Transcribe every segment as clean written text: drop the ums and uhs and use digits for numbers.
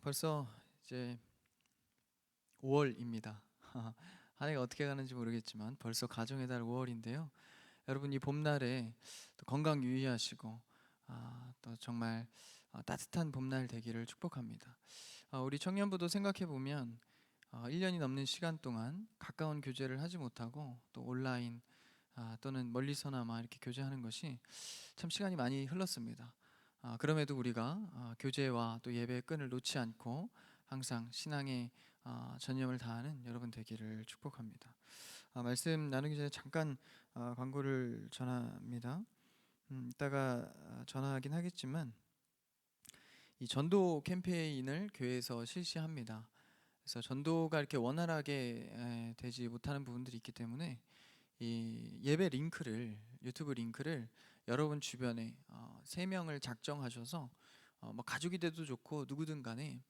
벌써 이제 5월입니다. 한 해가 어떻게 가는지 모르겠지만 벌써 가정의 달 5월인데요. 여러분 이 봄날에 또 건강 유의하시고 또 정말 따뜻한 봄날 되기를 축복합니다. 우리 청년부도 생각해 보면 1년이 넘는 시간 동안 가까운 교제를 하지 못하고 또 온라인 또는 멀리서나마 이렇게 교제하는 것이 참 시간이 많이 흘렀습니다. 그럼에도 우리가 교제와 또 예배의 끈을 놓지 않고 항상 신앙에 전념을 다하는 여러분 되기를 축복합니다. 말씀 나누기 전에 잠깐 광고를 전합니다. 이따가 전하긴 하겠지만 이 전도 캠페인을 교회에서 실시합니다. 그래서 전도가 이렇게 원활하게 되지 못하는 부분들이 있기 때문에 이 예배 링크를, 유튜브 링크를 여러분 주변에 3명을 작정하셔서 뭐 가족이 돼도 좋고 누구든 간에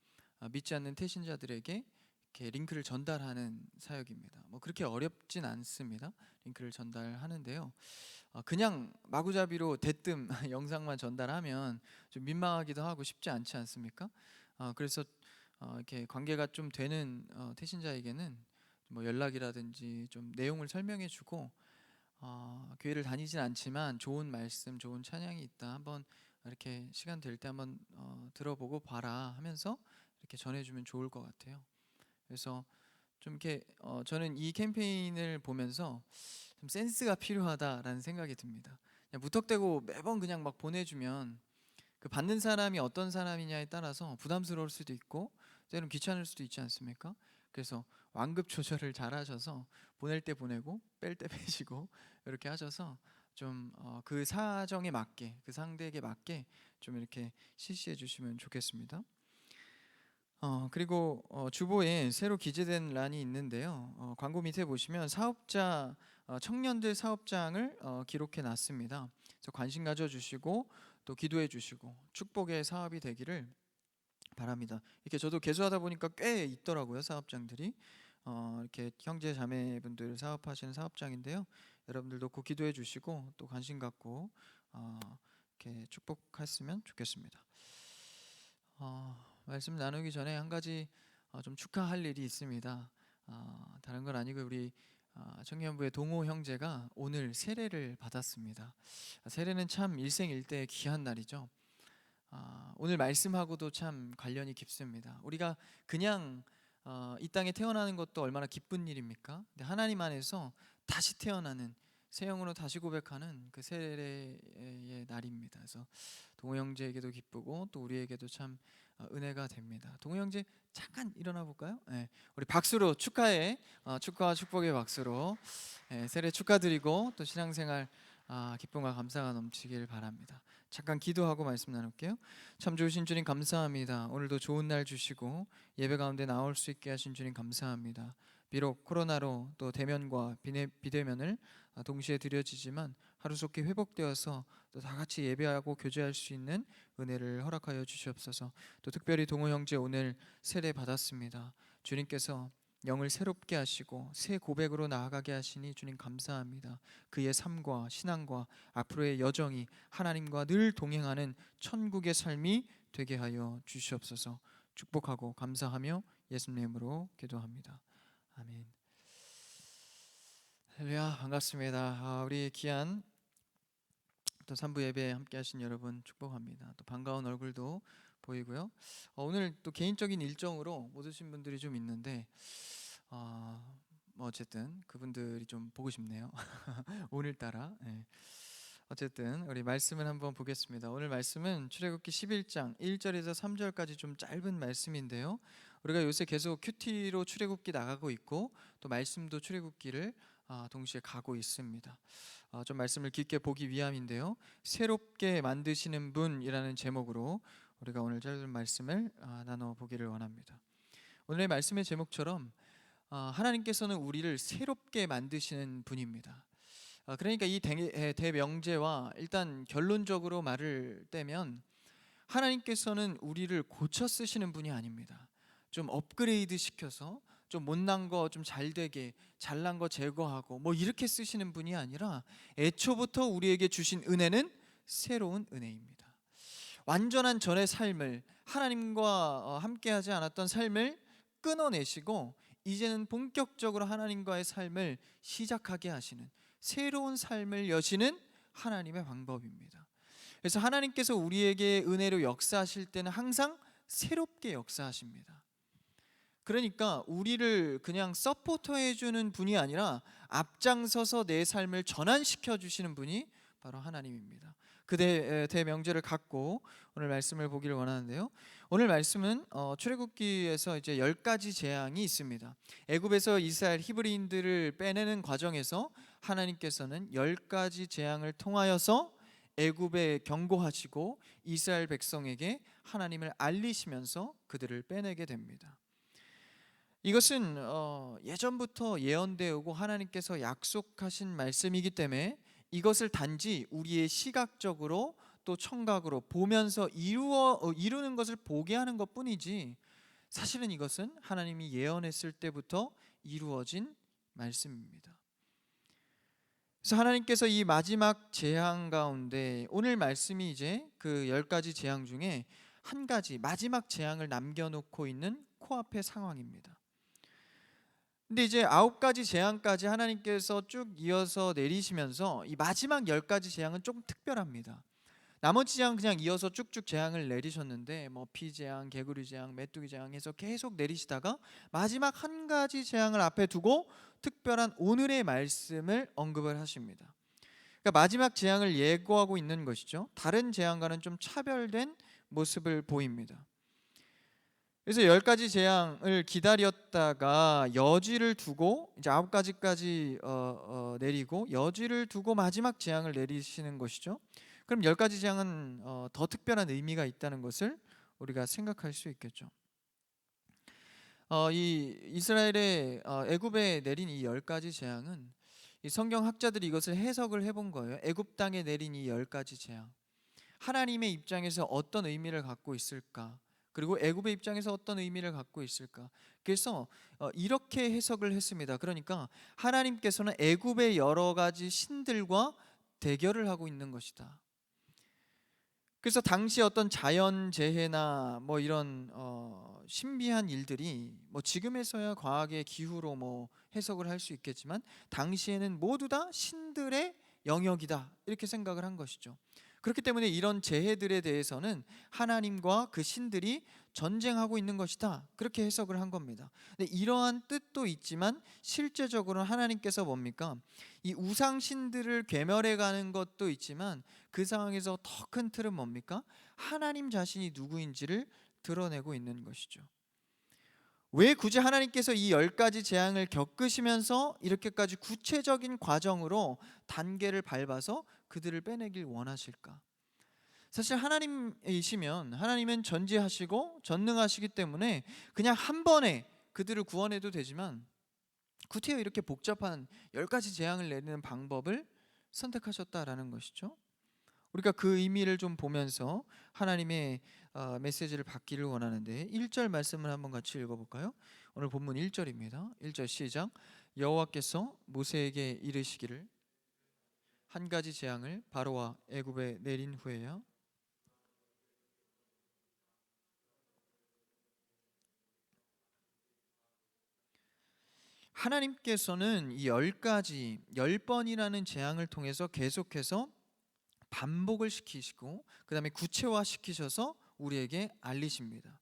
믿지 않는 태신자들에게 이렇게 링크를 전달하는 사역입니다. 뭐 그렇게 어렵진 않습니다. 링크를 전달하는데요. 그냥 마구잡이로 대뜸 영상만 전달하면 좀 민망하기도 하고 쉽지 않지 않습니까? 그래서 이렇게 관계가 좀 되는 태신자에게는 뭐 연락이라든지 좀 내용을 설명해주고 교회를 다니진 않지만 좋은 말씀, 좋은 찬양이 있다. 한번 이렇게 시간 될 때 한번 들어보고 봐라 하면서 이렇게 전해주면 좋을 것 같아요. 그래서 좀 이렇게 저는 이 캠페인을 보면서 좀 센스가 필요하다라는 생각이 듭니다. 그냥 무턱대고 매번 그냥 막 보내주면 그 받는 사람이 어떤 사람이냐에 따라서 부담스러울 수도 있고 때로는 귀찮을 수도 있지 않습니까? 그래서 완급 조절을 잘 하셔서 보낼 때 보내고 뺄 때 빼시고 이렇게 하셔서 좀 그 사정에 맞게, 그 상대에게 맞게 좀 이렇게 실시해 주시면 좋겠습니다. 그리고 주보에 새로 기재된 란이 있는데요. 광고 밑에 보시면 사업자 청년들 사업장을 기록해 놨습니다. 그래서 관심 가져주시고 또 기도해 주시고 축복의 사업이 되기를 바랍니다. 이렇게 저도 개수하다 보니까 꽤 있더라고요, 사업장들이. 이렇게 형제 자매분들 사업하시는 사업장인데요. 여러분들도 꼭 기도해 주시고 또 관심 갖고 이렇게 축복했으면 좋겠습니다. 말씀 나누기 전에 한 가지 좀 축하할 일이 있습니다. 다른 건 아니고 우리 청년부의 동호 형제가 오늘 세례를 받았습니다. 세례는 참 일생일대의 귀한 날이죠. 오늘 말씀하고도 참 관련이 깊습니다. 우리가 그냥 이 땅에 태어나는 것도 얼마나 기쁜 일입니까? 근데 하나님 안에서 다시 태어나는 새 영으로 다시 고백하는 그 세례의 날입니다. 그래서 동호 형제에게도 기쁘고 또 우리에게도 참 은혜가 됩니다. 동호 형제 잠깐 일어나 볼까요? 네, 우리 박수로 축하해, 축하와 축복의 박수로 세례 축하드리고 또 신앙생활 기쁨과 감사가 넘치길 바랍니다. 잠깐 기도하고 말씀 나눌게요. 참 좋으신 주님 감사합니다. 오늘도 좋은 날 주시고 예배 가운데 나올 수 있게 하신 주님 감사합니다. 비록 코로나로 또 대면과 비대면을 동시에 드려지지만 하루속히 회복되어서 또 다 같이 예배하고 교제할 수 있는 은혜를 허락하여 주시옵소서. 또 특별히 동호 형제 오늘 세례 받았습니다. 주님께서 영을 새롭게 하시고 새 고백으로 나아가게 하시니 주님 감사합니다. 그의 삶과 신앙과 앞으로의 여정이 하나님과 늘 동행하는 천국의 삶이 되게 하여 주시옵소서. 축복하고 감사하며 예수님 이름으로 기도합니다. 아멘. 할렐루야, 반갑습니다. 우리 귀한 또 3부 예배에 함께 하신 여러분 축복합니다. 또 반가운 얼굴도 보이고요. 오늘 또 개인적인 일정으로 못 오신 분들이 좀 있는데 뭐 어쨌든 그분들이 좀 보고 싶네요. 오늘따라. 네. 어쨌든 우리 말씀을 한번 보겠습니다. 오늘 말씀은 출애굽기 11장 1절에서 3절까지 좀 짧은 말씀인데요. 우리가 요새 계속 큐티로 출애굽기 나가고 있고 또 말씀도 출애굽기를 동시에 가고 있습니다. 좀 말씀을 깊게 보기 위함인데요. 새롭게 만드시는 분이라는 제목으로 우리가 오늘 짧은 말씀을 나눠보기를 원합니다. 오늘의 말씀의 제목처럼 하나님께서는 우리를 새롭게 만드시는 분입니다. 그러니까 이 대명제와 일단 결론적으로 말을 떼면 하나님께서는 우리를 고쳐 쓰시는 분이 아닙니다. 좀 업그레이드 시켜서 좀 못난 거 좀 잘 되게, 잘난 거 제거하고 뭐 이렇게 쓰시는 분이 아니라 애초부터 우리에게 주신 은혜는 새로운 은혜입니다. 완전한 전의 삶을, 하나님과 함께하지 않았던 삶을 끊어내시고 이제는 본격적으로 하나님과의 삶을 시작하게 하시는, 새로운 삶을 여시는 하나님의 방법입니다. 그래서 하나님께서 우리에게 은혜로 역사하실 때는 항상 새롭게 역사하십니다. 그러니까 우리를 그냥 서포터해 주는 분이 아니라 앞장서서 내 삶을 전환시켜 주시는 분이 바로 하나님입니다. 그 대명제를 갖고 오늘 말씀을 보기를 원하는데요. 오늘 말씀은 출애굽기에서 이제 10가지 재앙이 있습니다. 애굽에서 이스라엘 히브리인들을 빼내는 과정에서 하나님께서는 10가지 재앙을 통하여서 애굽에 경고하시고 이스라엘 백성에게 하나님을 알리시면서 그들을 빼내게 됩니다. 이것은 예전부터 예언되어 오고 하나님께서 약속하신 말씀이기 때문에 이것을 단지 우리의 시각적으로 또 청각으로 보면서 이루는 것을 보게 하는 것뿐이지, 사실은 이것은 하나님이 예언했을 때부터 이루어진 말씀입니다. 그래서 하나님께서 이 마지막 재앙 가운데 오늘 말씀이 이제 그 10가지 재앙 중에 한 가지 마지막 재앙을 남겨놓고 있는 코앞의 상황입니다. 근데 이제 9가지 재앙까지 하나님께서 쭉 이어서 내리시면서 이 마지막 10가지 재앙은 조금 특별합니다. 나머지 재앙 그냥 이어서 쭉쭉 재앙을 내리셨는데 뭐 피재앙, 개구리 재앙, 메뚜기 재앙 해서 계속 내리시다가 마지막 한 가지 재앙을 앞에 두고 특별한 오늘의 말씀을 언급을 하십니다. 그러니까 마지막 재앙을 예고하고 있는 것이죠. 다른 재앙과는 좀 차별된 모습을 보입니다. 그래서 10가지 재앙을 기다렸다가 여지를 두고 이제 9가지까지 내리고 여지를 두고 마지막 재앙을 내리시는 것이죠. 그럼 10가지 재앙은 더 특별한 의미가 있다는 것을 우리가 생각할 수 있겠죠. 이 이스라엘의 애굽에 내린 이 10가지 재앙은 이 성경 학자들이 이것을 해석을 해본 거예요. 애굽 땅에 내린 이 10가지 재앙, 하나님의 입장에서 어떤 의미를 갖고 있을까? 그리고 애굽의 입장에서 어떤 의미를 갖고 있을까? 그래서 이렇게 해석을 했습니다. 그러니까 하나님께서는 애굽의 여러 가지 신들과 대결을 하고 있는 것이다. 그래서 당시 어떤 자연 재해나 뭐 이런 신비한 일들이 뭐 지금에서야 과학의 기후로 뭐 해석을 할 수 있겠지만 당시에는 모두 다 신들의 영역이다, 이렇게 생각을 한 것이죠. 그렇기 때문에 이런 재해들에 대해서는 하나님과 그 신들이 전쟁하고 있는 것이다, 그렇게 해석을 한 겁니다. 근데 이러한 뜻도 있지만 실제적으로는 하나님께서 뭡니까? 이 우상 신들을 괴멸해 가는 것도 있지만 그 상황에서 더 큰 틀은 뭡니까? 하나님 자신이 누구인지를 드러내고 있는 것이죠. 왜 굳이 하나님께서 이 10가지 재앙을 겪으시면서 이렇게까지 구체적인 과정으로 단계를 밟아서 그들을 빼내길 원하실까? 사실 하나님이시면 하나님은 전지하시고 전능하시기 때문에 그냥 한 번에 그들을 구원해도 되지만 구태여 이렇게 복잡한 10가지 재앙을 내리는 방법을 선택하셨다라는 것이죠. 우리가 그 의미를 좀 보면서 하나님의 메시지를 받기를 원하는데 1절 말씀을 한번 같이 읽어볼까요? 오늘 본문 1절입니다. 1절 시작. 여호와께서 모세에게 이르시기를 한 가지 재앙을 바로와 애굽에 내린 후에야 하나님께서는 이 10가지 10번이라는 재앙을 통해서 계속해서 반복을 시키시고 그 다음에 구체화시키셔서 우리에게 알리십니다.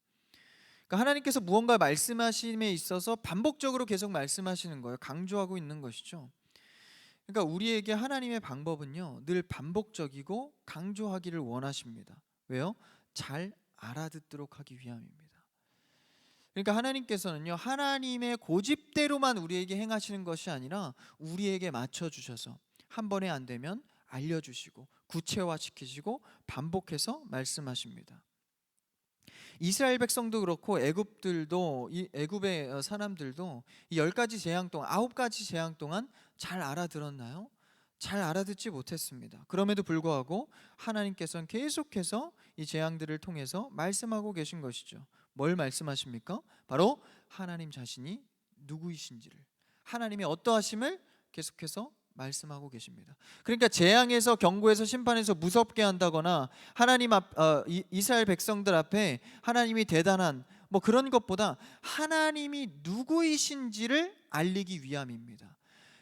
그러니까 하나님께서 무언가 말씀하심에 있어서 반복적으로 계속 말씀하시는 거예요. 강조하고 있는 것이죠. 그러니까 우리에게 하나님의 방법은요 늘 반복적이고 강조하기를 원하십니다. 왜요? 잘 알아듣도록 하기 위함입니다. 그러니까 하나님께서는요 하나님의 고집대로만 우리에게 행하시는 것이 아니라 우리에게 맞춰주셔서 한 번에 안 되면 알려주시고 구체화시키시고 반복해서 말씀하십니다. 이스라엘 백성도 그렇고 애굽들도 이 애굽의 사람들도 이 10가지 재앙 동안 9가지 재앙 동안 잘 알아들었나요? 잘 알아듣지 못했습니다. 그럼에도 불구하고 하나님께서는 계속해서 이 재앙들을 통해서 말씀하고 계신 것이죠. 뭘 말씀하십니까? 바로 하나님 자신이 누구이신지를, 하나님의 어떠하심을 계속해서 말씀하고 계십니다. 그러니까 재앙에서, 경고에서, 심판에서 무섭게 한다거나 하나님 이스라엘 백성들 앞에 하나님이 대단한 뭐 그런 것보다 하나님이 누구이신지를 알리기 위함입니다.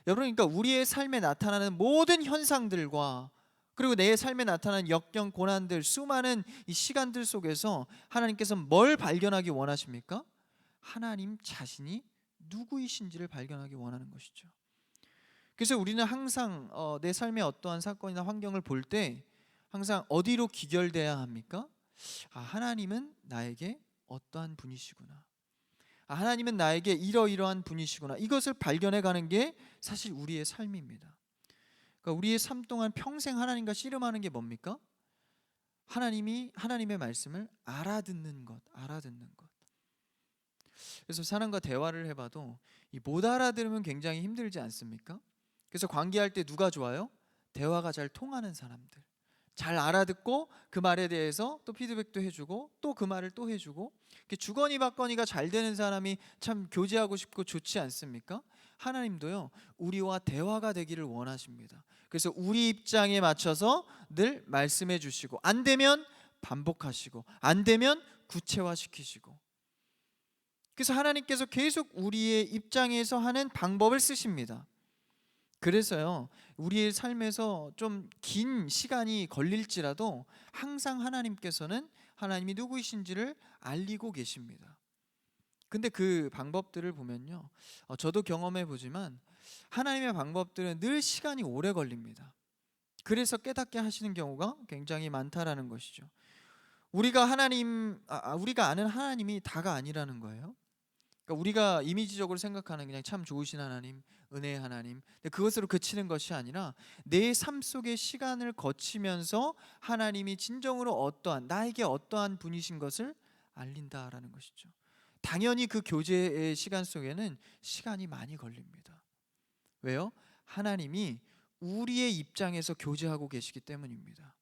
여러분, 그러니까 우리의 삶에 나타나는 모든 현상들과 그리고 내 삶에 나타나는 역경, 고난들, 수많은 이 시간들 속에서 하나님께서 뭘 발견하기 원하십니까? 하나님 자신이 누구이신지를 발견하기 원하는 것이죠. 그래서 우리는 항상 내 삶의 어떠한 사건이나 환경을 볼 때 항상 어디로 귀결돼야 합니까? 하나님은 나에게 어떠한 분이시구나. 하나님은 나에게 이러이러한 분이시구나. 이것을 발견해 가는 게 사실 우리의 삶입니다. 그러니까 우리의 삶 동안 평생 하나님과 씨름하는 게 뭡니까? 하나님의 말씀을 알아듣는 것. 그래서 사람과 대화를 해봐도 못 알아들으면 굉장히 힘들지 않습니까? 그래서 관계할 때 누가 좋아요? 대화가 잘 통하는 사람들. 잘 알아듣고 그 말에 대해서 또 피드백도 해주고 또 그 말을 또 해주고, 주거니 받거니가 잘 되는 사람이 참 교제하고 싶고 좋지 않습니까? 하나님도요, 우리와 대화가 되기를 원하십니다. 그래서 우리 입장에 맞춰서 늘 말씀해 주시고, 안 되면 반복하시고, 안 되면 구체화시키시고, 그래서 하나님께서 계속 우리의 입장에서 하는 방법을 쓰십니다. 그래서요, 우리의 삶에서 좀 긴 시간이 걸릴지라도 항상 하나님께서는 하나님이 누구이신지를 알리고 계십니다. 근데 그 방법들을 보면요, 저도 경험해 보지만 하나님의 방법들은 늘 시간이 오래 걸립니다. 그래서 깨닫게 하시는 경우가 굉장히 많다라는 것이죠. 우리가 아는 하나님이 다가 아니라는 거예요. 그러니까 우리가 이미지적으로 생각하는 그냥 참 좋으신 하나님, 은혜의 하나님, 근데 그것으로 그치는 것이 아니라 내 삶 속의 시간을 거치면서 하나님이 진정으로 나에게 어떠한 분이신 것을 알린다라는 것이죠. 당연히 그 교제의 시간 속에는 시간이 많이 걸립니다. 왜요? 하나님이 우리의 입장에서 교제하고 계시기 때문입니다.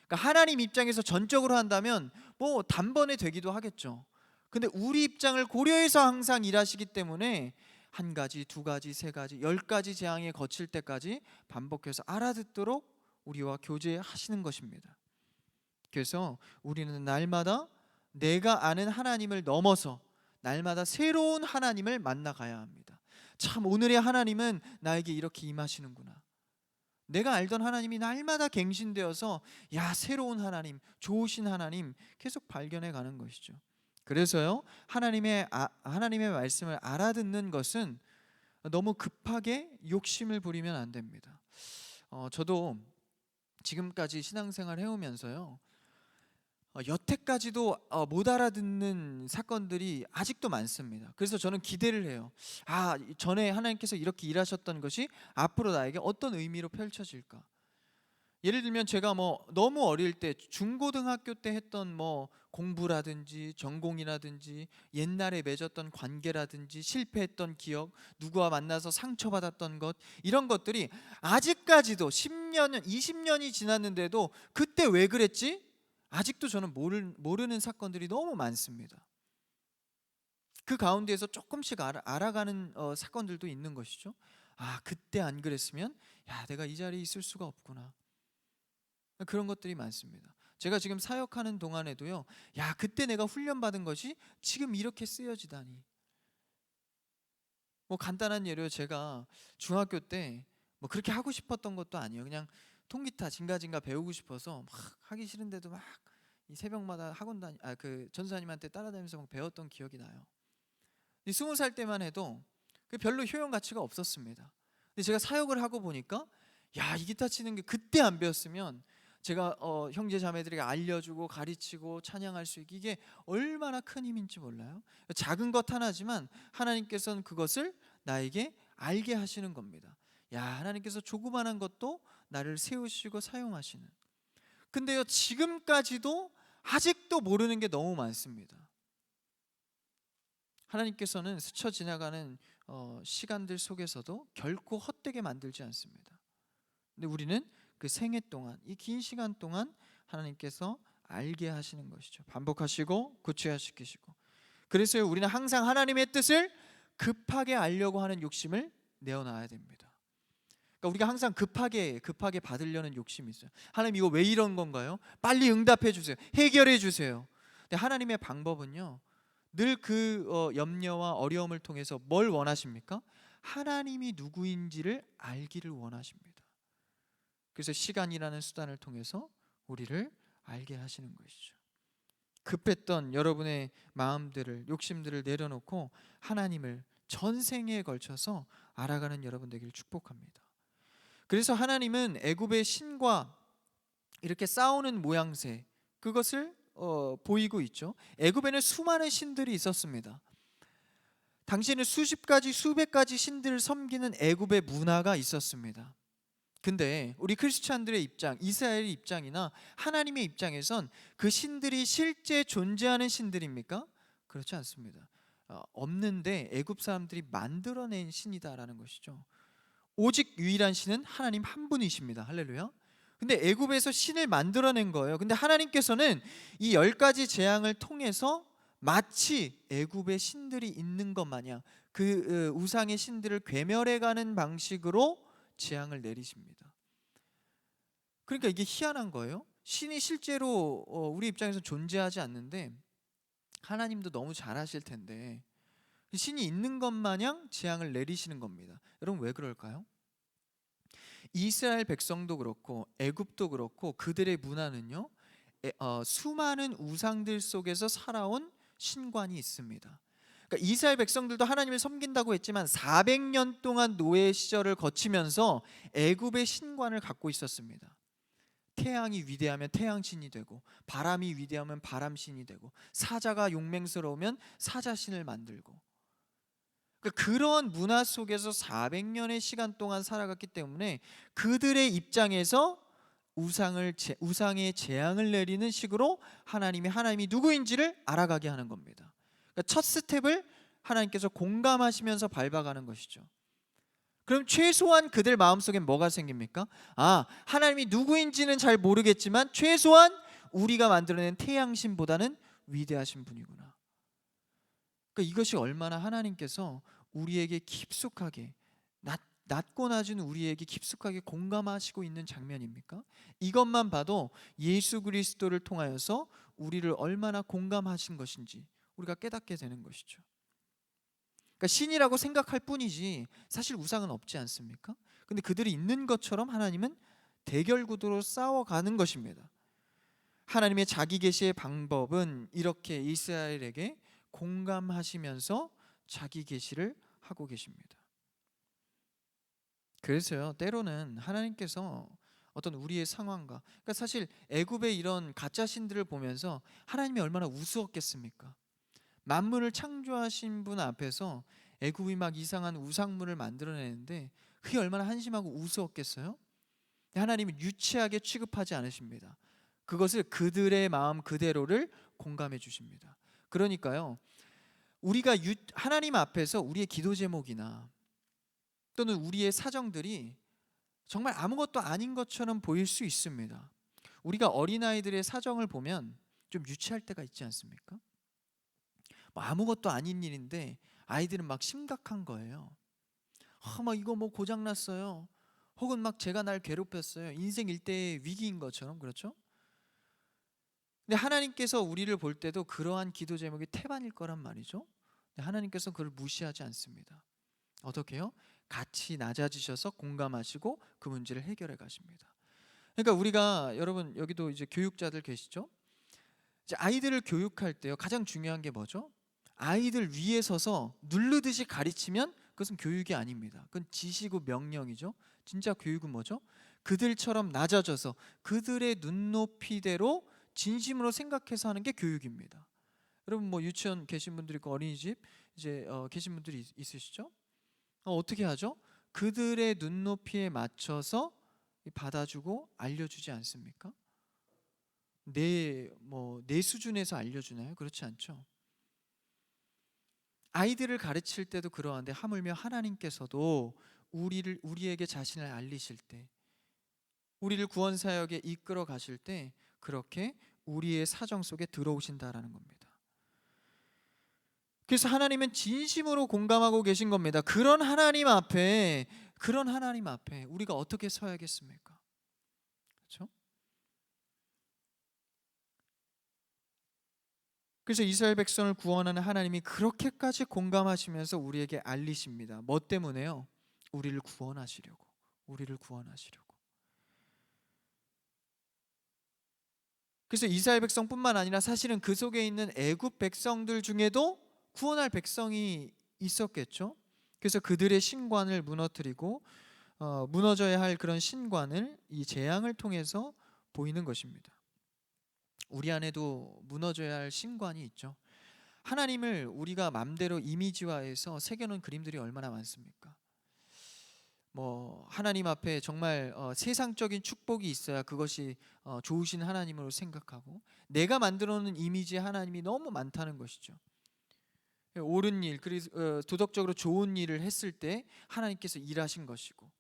그러니까 하나님 입장에서 전적으로 한다면 뭐 단번에 되기도 하겠죠. 근데 우리 입장을 고려해서 항상 일하시기 때문에 한 가지, 두 가지, 세 가지, 10가지 재앙에 거칠 때까지 반복해서 알아듣도록 우리와 교제하시는 것입니다. 그래서 우리는 날마다 내가 아는 하나님을 넘어서 날마다 새로운 하나님을 만나가야 합니다. 참, 오늘의 하나님은 나에게 이렇게 임하시는구나. 내가 알던 하나님이 날마다 갱신되어서 새로운 하나님, 좋으신 하나님 계속 발견해 가는 것이죠. 그래서요, 하나님의 말씀을 알아듣는 것은 너무 급하게 욕심을 부리면 안 됩니다. 저도 지금까지 신앙생활 해오면서요, 여태까지도 못 알아듣는 사건들이 아직도 많습니다. 그래서 저는 기대를 해요. 전에 하나님께서 이렇게 일하셨던 것이 앞으로 나에게 어떤 의미로 펼쳐질까? 예를 들면 제가 너무 어릴 때 중고등학교 때 했던 공부라든지 전공이라든지 옛날에 맺었던 관계라든지 실패했던 기억, 누구와 만나서 상처받았던 것, 이런 것들이 아직까지도 10년, 20년이 지났는데도 그때 왜 그랬지? 아직도 저는 모르는 사건들이 너무 많습니다. 그 가운데에서 조금씩 알아가는 사건들도 있는 것이죠. 그때 안 그랬으면 내가 이 자리에 있을 수가 없구나. 그런 것들이 많습니다. 제가 지금 사역하는 동안에도요, 그때 내가 훈련받은 것이 지금 이렇게 쓰여지다니. 간단한 예로 제가 중학교 때 그렇게 하고 싶었던 것도 아니에요. 그냥 통기타 징가징가 배우고 싶어서 막 하기 싫은데도 막 이 새벽마다 학원 전사님한테 따라다니면서 막 배웠던 기억이 나요. 20살 때만 해도 별로 효용 가치가 없었습니다. 근데 제가 사역을 하고 보니까 이 기타 치는 게 그때 안 배웠으면 제가 형제 자매들에게 알려주고 가르치고 찬양할 수 있게 이게 얼마나 큰 힘인지 몰라요. 작은 것 하나지만 하나님께서는 그것을 나에게 알게 하시는 겁니다. 하나님께서 조그만한 것도 나를 세우시고 사용하시는. 근데요, 지금까지도 아직도 모르는 게 너무 많습니다. 하나님께서는 스쳐 지나가는 시간들 속에서도 결코 헛되게 만들지 않습니다. 근데 우리는 그 생애 동안, 이 긴 시간 동안 하나님께서 알게 하시는 것이죠. 반복하시고 구체화시키시고. 그래서 우리는 항상 하나님의 뜻을 급하게 알려고 하는 욕심을 내어놔야 됩니다. 그러니까 우리가 항상 급하게 받으려는 욕심이 있어요. 하나님 이거 왜 이런 건가요? 빨리 응답해 주세요. 해결해 주세요. 근데 하나님의 방법은요, 늘 그 염려와 어려움을 통해서 뭘 원하십니까? 하나님이 누구인지를 알기를 원하십니다. 그래서 시간이라는 수단을 통해서 우리를 알게 하시는 것이죠. 급했던 여러분의 마음들을, 욕심들을 내려놓고 하나님을 전생에 걸쳐서 알아가는 여러분 되기를 축복합니다. 그래서 하나님은 애굽의 신과 이렇게 싸우는 모양새, 그것을 보이고 있죠. 애굽에는 수많은 신들이 있었습니다. 당시에는 수십 가지 수백 가지 신들을 섬기는 애굽의 문화가 있었습니다. 근데 우리 크리스찬들의 입장, 이스라엘의 입장이나 하나님의 입장에선 그 신들이 실제 존재하는 신들입니까? 그렇지 않습니다. 없는데 애굽 사람들이 만들어낸 신이다라는 것이죠. 오직 유일한 신은 하나님 한 분이십니다. 할렐루야. 근데 애굽에서 신을 만들어낸 거예요. 근데 하나님께서는 이 10가지 재앙을 통해서 마치 애굽의 신들이 있는 것 마냥 그 우상의 신들을 괴멸해가는 방식으로 재앙을 내리십니다. 그러니까 이게 희한한 거예요. 신이 실제로 우리 입장에서 존재하지 않는데 하나님도 너무 잘 아실 텐데 신이 있는 것 마냥 재앙을 내리시는 겁니다. 여러분 왜 그럴까요? 이스라엘 백성도 그렇고 애굽도 그렇고 그들의 문화는요, 수많은 우상들 속에서 살아온 신관이 있습니다. 그러니까 이스라엘 백성들도 하나님을 섬긴다고 했지만 400년 동안 노예 시절을 거치면서 애굽의 신관을 갖고 있었습니다. 태양이 위대하면 태양신이 되고, 바람이 위대하면 바람신이 되고, 사자가 용맹스러우면 사자신을 만들고, 그러니까 그런 문화 속에서 400년의 시간 동안 살아갔기 때문에 그들의 입장에서 우상의 재앙을 내리는 식으로 하나님이 누구인지를 알아가게 하는 겁니다. 그러니까 첫 스텝을 하나님께서 공감하시면서 밟아가는 것이죠. 그럼 최소한 그들 마음속에 뭐가 생깁니까? 하나님이 누구인지는 잘 모르겠지만 최소한 우리가 만들어낸 태양신보다는 위대하신 분이구나. 그러니까 이것이 얼마나 하나님께서 우리에게 깊숙하게, 낮고 낮은 우리에게 깊숙하게 공감하시고 있는 장면입니까? 이것만 봐도 예수 그리스도를 통하여서 우리를 얼마나 공감하신 것인지 우리가 깨닫게 되는 것이죠. 그러니까 신이라고 생각할 뿐이지 사실 우상은 없지 않습니까? 근데 그들이 있는 것처럼 하나님은 대결 구도로 싸워가는 것입니다. 하나님의 자기 계시의 방법은 이렇게 이스라엘에게 공감하시면서 자기 계시를 하고 계십니다. 그래서요, 때로는 하나님께서 어떤 우리의 상황과, 그러니까 사실 애굽의 이런 가짜 신들을 보면서 하나님이 얼마나 우스웠겠습니까? 만물을 창조하신 분 앞에서 애굽이 막 이상한 우상물을 만들어내는데 그게 얼마나 한심하고 우스웠겠어요? 하나님은 유치하게 취급하지 않으십니다. 그것을 그들의 마음 그대로를 공감해 주십니다. 그러니까요, 우리가 하나님 앞에서 우리의 기도 제목이나 또는 우리의 사정들이 정말 아무것도 아닌 것처럼 보일 수 있습니다. 우리가 어린아이들의 사정을 보면 좀 유치할 때가 있지 않습니까? 아무것도 아닌 일인데 아이들은 막 심각한 거예요. 막 이거 뭐 고장났어요. 혹은 막 제가 날 괴롭혔어요. 인생 일대의 위기인 것처럼, 그렇죠? 근데 하나님께서 우리를 볼 때도 그러한 기도 제목이 태반일 거란 말이죠. 근데 하나님께서 그걸 무시하지 않습니다. 어떻게 해요? 같이 낮아지셔서 공감하시고 그 문제를 해결해 가십니다. 그러니까 우리가, 여러분 여기도 이제 교육자들 계시죠? 이제 아이들을 교육할 때요, 가장 중요한 게 뭐죠? 아이들 위에 서서 누르듯이 가르치면 그것은 교육이 아닙니다. 그건 지시고 명령이죠. 진짜 교육은 뭐죠? 그들처럼 낮아져서 그들의 눈높이대로 진심으로 생각해서 하는 게 교육입니다. 여러분 뭐 유치원 계신 분들 있고 어린이집 이제 계신 분들이 있으시죠? 어떻게 하죠? 그들의 눈높이에 맞춰서 받아주고 알려주지 않습니까? 내 수준에서 알려주나요? 그렇지 않죠. 아이들을 가르칠 때도 그러한데 하물며 하나님께서도 우리에게 자신을 알리실 때, 우리를 구원 사역에 이끌어 가실 때 그렇게 우리의 사정 속에 들어오신다라는 겁니다. 그래서 하나님은 진심으로 공감하고 계신 겁니다. 그런 하나님 앞에 그런 하나님 앞에 우리가 어떻게 서야겠습니까? 그렇죠? 그래서 이스라엘 백성을 구원하는 하나님이 그렇게까지 공감하시면서 우리에게 알리십니다. 뭐 때문에요? 우리를 구원하시려고. 우리를 구원하시려고. 그래서 이스라엘 백성뿐만 아니라 사실은 그 속에 있는 애굽 백성들 중에도 구원할 백성이 있었겠죠. 그래서 그들의 신관을 무너뜨리고 무너져야 할 그런 신관을 이 재앙을 통해서 보이는 것입니다. 우리 안에도 무너져야 할 신관이 있죠. 하나님을 우리가 맘대로 이미지화해서 새겨놓은 그림들이 얼마나 많습니까? 뭐 하나님 앞에 정말 세상적인 축복이 있어야 그것이 좋으신 하나님으로 생각하고, 내가 만들어 놓은 이미지의 하나님이 너무 많다는 것이죠. 옳은 일, 그리고 도덕적으로 좋은 일을 했을 때 하나님께서 일하신 것이고,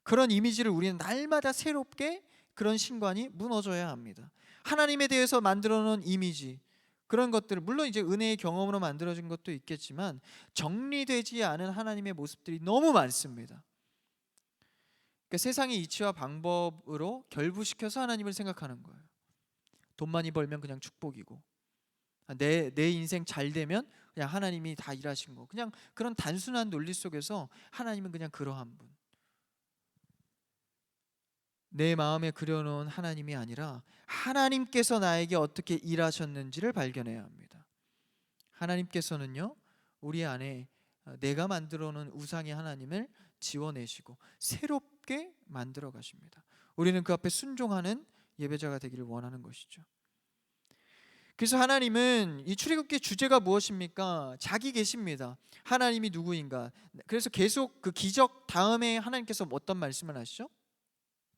그런 이미지를 우리는 날마다 새롭게 그런 신관이 무너져야 합니다. 하나님에 대해서 만들어 놓은 이미지, 그런 것들을 물론 이제 은혜의 경험으로 만들어진 것도 있겠지만 정리되지 않은 하나님의 모습들이 너무 많습니다. 그러니까 세상의 이치와 방법으로 결부시켜서 하나님을 생각하는 거예요. 돈 많이 벌면 그냥 축복이고, 내 인생 잘 되면 그냥 하나님이 다 일하신 거, 그냥 그런 단순한 논리 속에서 하나님은 그냥 그러한 분, 내 마음에 그려놓은 하나님이 아니라 하나님께서 나에게 어떻게 일하셨는지를 발견해야 합니다. 하나님께서는요, 우리 안에 내가 만들어 놓은 우상의 하나님을 지워내시고 새롭게 만들어 가십니다. 우리는 그 앞에 순종하는 예배자가 되기를 원하는 것이죠. 그래서 하나님은 이 출애굽기 주제가 무엇입니까? 자기 계십니다. 하나님이 누구인가? 그래서 계속 그 기적 다음에 하나님께서 어떤 말씀을 하시죠?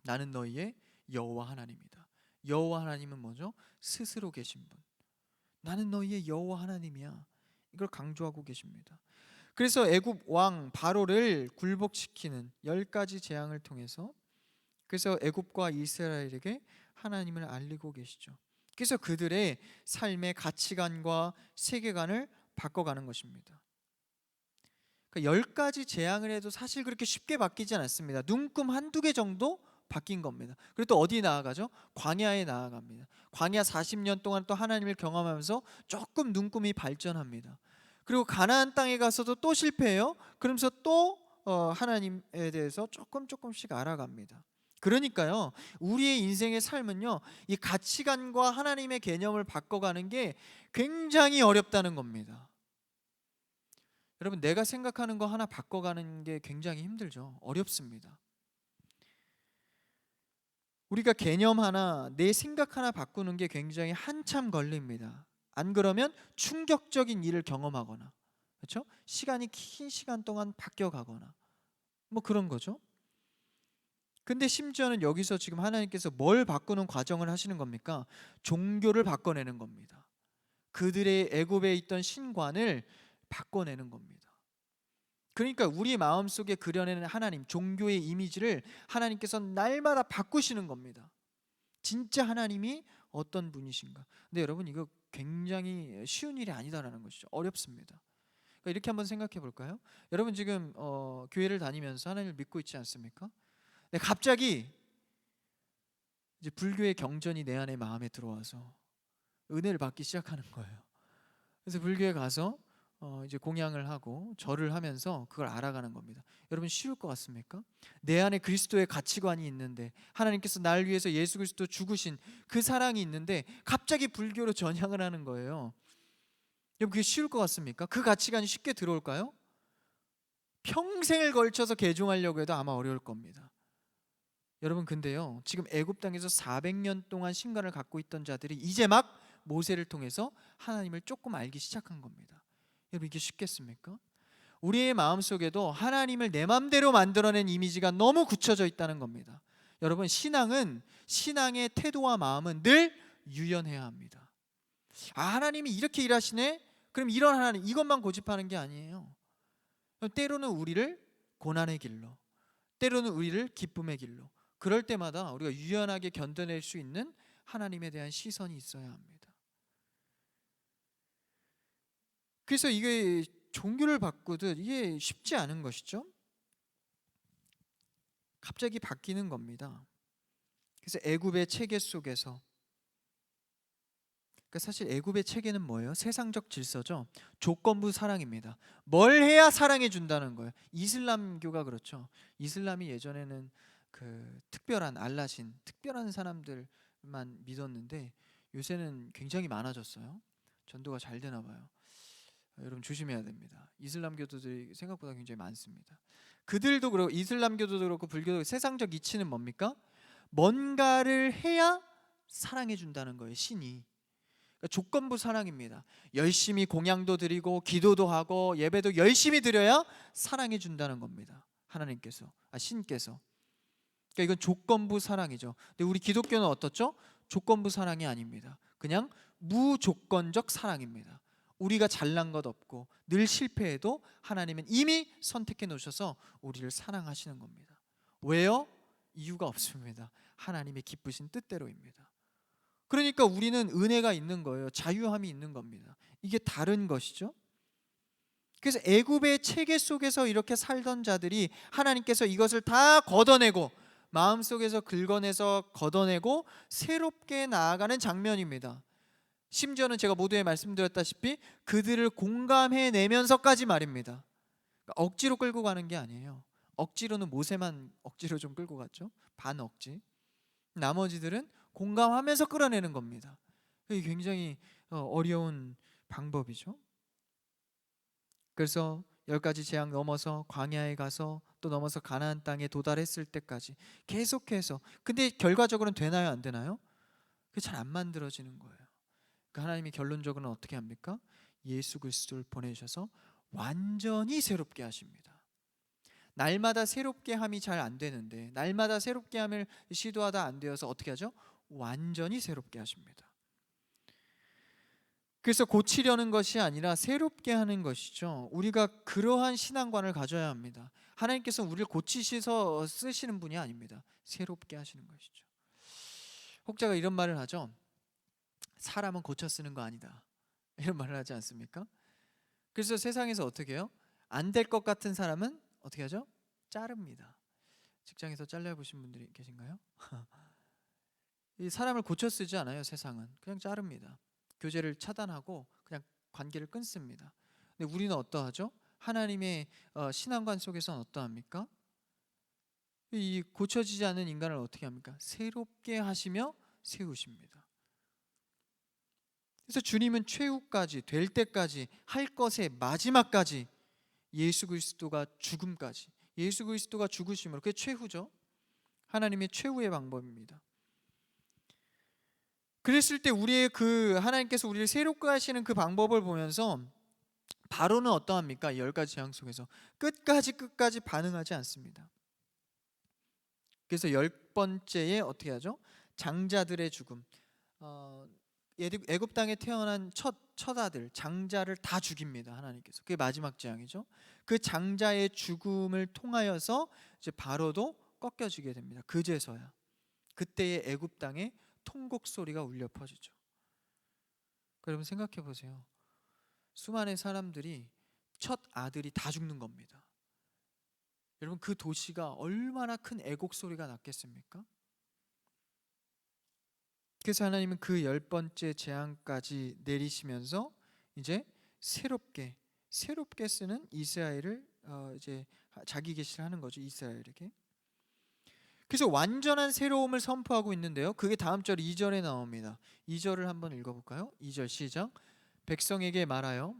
나는 너희의 여호와 하나님이다. 여호와 하나님은 뭐죠? 스스로 계신 분. 나는 너희의 여호와 하나님이야. 이걸 강조하고 계십니다. 그래서 애굽 왕 바로를 굴복시키는 10가지 재앙을 통해서, 그래서 애굽과 이스라엘에게 하나님을 알리고 계시죠. 그래서 그들의 삶의 가치관과 세계관을 바꿔가는 것입니다. 그러니까 10가지 재앙을 해도 사실 그렇게 쉽게 바뀌지 않았습니다. 눈금 한두 개 정도 바뀐 겁니다. 그리고 또 어디 나아가죠? 광야에 나아갑니다. 광야 40년 동안 또 하나님을 경험하면서 조금 눈금이 발전합니다. 그리고 가나안 땅에 가서도 또 실패해요. 그러면서 또 하나님에 대해서 조금씩 알아갑니다. 그러니까요, 우리의 인생의 삶은요, 이 가치관과 하나님의 개념을 바꿔가는 게 굉장히 어렵다는 겁니다. 여러분, 내가 생각하는 거 하나 바꿔가는 게 굉장히 힘들죠. 어렵습니다. 우리가 개념 하나, 내 생각 하나 바꾸는 게 굉장히 한참 걸립니다. 안 그러면 충격적인 일을 경험하거나, 그렇죠? 시간이 긴 시간 동안 바뀌어가거나 뭐 그런 거죠. 근데 심지어는 여기서 지금 하나님께서 뭘 바꾸는 과정을 하시는 겁니까? 종교를 바꿔내는 겁니다. 그들의 애굽에 있던 신관을 바꿔내는 겁니다. 그러니까 우리 마음속에 그려내는 하나님, 종교의 이미지를 하나님께서 날마다 바꾸시는 겁니다. 진짜 하나님이 어떤 분이신가? 근데 여러분, 이거 굉장히 쉬운 일이 아니다라는 것이죠. 어렵습니다. 그러니까 이렇게 한번 생각해 볼까요? 여러분 지금 교회를 다니면서 하나님을 믿고 있지 않습니까? 근데 갑자기 이제 불교의 경전이 내 안에 마음에 들어와서 은혜를 받기 시작하는 거예요. 그래서 불교에 가서 이제 공양을 하고 절을 하면서 그걸 알아가는 겁니다. 여러분, 쉬울 것 같습니까? 내 안에 그리스도의 가치관이 있는데, 하나님께서 나를 위해서 예수 그리스도 죽으신 그 사랑이 있는데 갑자기 불교로 전향을 하는 거예요. 여러분, 그게 쉬울 것 같습니까? 그 가치관이 쉽게 들어올까요? 평생을 걸쳐서 개종하려고 해도 아마 어려울 겁니다. 여러분, 근데요, 지금 애굽 땅에서 400년 동안 신관을 갖고 있던 자들이 이제 막 모세를 통해서 하나님을 조금 알기 시작한 겁니다. 여러분, 이게 쉽겠습니까? 우리의 마음속에도 하나님을 내 맘대로 만들어낸 이미지가 너무 굳혀져 있다는 겁니다. 여러분, 신앙의 태도와 마음은 늘 유연해야 합니다. 아, 하나님이 이렇게 일하시네? 그럼 이런 하나님, 이것만 고집하는 게 아니에요. 때로는 우리를 고난의 길로, 때로는 우리를 기쁨의 길로, 그럴 때마다 우리가 유연하게 견뎌낼 수 있는 하나님에 대한 시선이 있어야 합니다. 그래서 이게 종교를 바꾸듯 이게 쉽지 않은 것이죠. 갑자기 바뀌는 겁니다. 그래서 애굽의 체계 속에서, 그러니까 사실 애굽의 체계는 뭐예요? 세상적 질서죠. 조건부 사랑입니다. 뭘 해야 사랑해 준다는 거예요. 이슬람교가 그렇죠. 이슬람이 예전에는 그 특별한 알라신, 특별한 사람들만 믿었는데 요새는 굉장히 많아졌어요. 전도가 잘 되나 봐요. 여러분 조심해야 됩니다. 이슬람교도들이 생각보다 굉장히 많습니다. 그들도 그렇고 이슬람교도도 그렇고 불교도 그렇고 세상적 이치는 뭡니까? 뭔가를 해야 사랑해 준다는 거예요. 신이. 그러니까 조건부 사랑입니다. 열심히 공양도 드리고 기도도 하고 예배도 열심히 드려야 사랑해 준다는 겁니다. 하나님께서, 신께서. 그러니까 이건 조건부 사랑이죠. 근데 우리 기독교는 어떻죠? 조건부 사랑이 아닙니다. 그냥 무조건적 사랑입니다. 우리가 잘난 것 없고 늘 실패해도 하나님은 이미 선택해 놓으셔서 우리를 사랑하시는 겁니다. 왜요? 이유가 없습니다. 하나님의 기쁘신 뜻대로입니다. 그러니까 우리는 은혜가 있는 거예요. 자유함이 있는 겁니다. 이게 다른 것이죠. 그래서 애굽의 체계 속에서 이렇게 살던 자들이 하나님께서 이것을 다 걷어내고 마음속에서 긁어내서 걷어내고 새롭게 나아가는 장면입니다. 심지어는 제가 모두에 말씀드렸다시피 그들을 공감해내면서까지 말입니다. 그러니까 억지로 끌고 가는 게 아니에요. 억지로는 모세만 억지로 좀 끌고 갔죠. 반억지. 나머지들은 공감하면서 끌어내는 겁니다. 이게 굉장히 어려운 방법이죠. 그래서 10가지 재앙 넘어서 광야에 가서 또 넘어서 가나안 땅에 도달했을 때까지 계속해서, 근데 결과적으로는 되나요 안 되나요? 그게 잘 안 만들어지는 거예요. 그러니까 하나님이 결론적으로는 어떻게 합니까? 예수 그리스도를 보내주셔서 완전히 새롭게 하십니다. 날마다 새롭게 함이 잘 안 되는데 날마다 새롭게 함을 시도하다 안 되어서 어떻게 하죠? 완전히 새롭게 하십니다. 그래서 고치려는 것이 아니라 새롭게 하는 것이죠. 우리가 그러한 신앙관을 가져야 합니다. 하나님께서 우리를 고치셔서 쓰시는 분이 아닙니다. 새롭게 하시는 것이죠. 혹자가 이런 말을 하죠. 사람은 고쳐 쓰는 거 아니다, 이런 말을 하지 않습니까? 그래서 세상에서 어떻게 해요? 안 될 것 같은 사람은 어떻게 하죠? 자릅니다. 직장에서 잘려보신 분들이 계신가요? 이 사람을 고쳐 쓰지 않아요. 세상은 그냥 자릅니다. 교제를 차단하고 그냥 관계를 끊습니다. 근데 우리는 어떠하죠? 하나님의 신앙관 속에서는 어떠합니까? 이 고쳐지지 않는 인간을 어떻게 합니까? 새롭게 하시며 세우십니다. 그래서 주님은 최후까지, 될 때까지, 할 것의 마지막까지, 예수 그리스도가 죽음까지, 예수 그리스도가 죽으심으로, 그게 최후죠. 하나님의 최후의 방법입니다. 그랬을 때 우리의 그 하나님께서 우리를 새롭게 하시는 그 방법을 보면서 바로는 어떠합니까? 이 10가지 재앙 속에서 끝까지 반응하지 않습니다. 그래서 10번째에 어떻게 하죠? 장자들의 죽음. 애굽 땅에 태어난 첫 아들, 장자를 다 죽입니다. 하나님께서. 그게 마지막 재앙이죠. 그 장자의 죽음을 통하여서 이제 바로도 꺾여지게 됩니다. 그제서야 그때의 애굽 땅에 통곡 소리가 울려 퍼지죠. 여러분 생각해 보세요. 수많은 사람들이 첫 아들이 다 죽는 겁니다. 여러분 그 도시가 얼마나 큰 애곡 소리가 났겠습니까? 그래서 하나님은 그 10번째 재앙까지 내리시면서 이제 새롭게 쓰는 이스라엘을 이제 자기 계시를 하는 거죠. 이스라엘에게. 그래서 완전한 새로움을 선포하고 있는데요. 그게 다음 절 2절에 나옵니다. 2절을 한번 읽어볼까요? 2절 시작. 백성에게 말하여